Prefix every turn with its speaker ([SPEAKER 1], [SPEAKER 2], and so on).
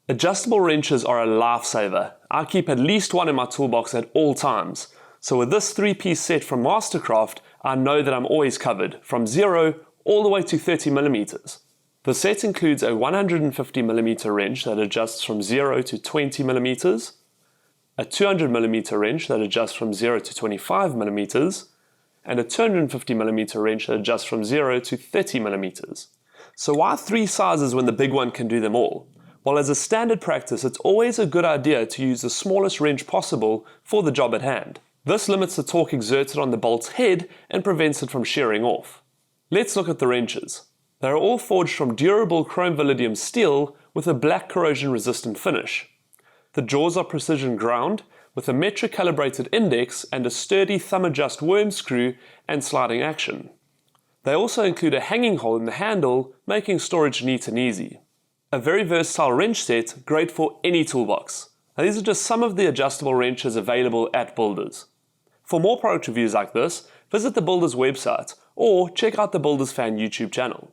[SPEAKER 1] Adjustable wrenches are a lifesaver. I keep at least one in my toolbox at all times. So with this 3-piece set from Mastercraft, I know that I'm always covered, from 0 all the way to 30mm. The set includes a 150mm wrench that adjusts from 0 to 20mm, a 200mm wrench that adjusts from 0 to 25mm, and a 250mm wrench that adjusts from 0 to 30mm. So why 3 sizes when the big one can do them all? Well, as a standard practice, it's always a good idea to use the smallest wrench possible for the job at hand. This limits the torque exerted on the bolt's head and prevents it from shearing off. Let's look at the wrenches. They are all forged from durable chrome vanadium steel with a black corrosion-resistant finish. The jaws are precision ground with a metric calibrated index and a sturdy thumb-adjust worm screw and sliding action. They also include a hanging hole in the handle, making storage neat and easy. A very versatile wrench set, great for any toolbox. Now, these are just some of the adjustable wrenches available at Builders. For more product reviews like this, visit the Builders website or check out the Builders Fan YouTube channel.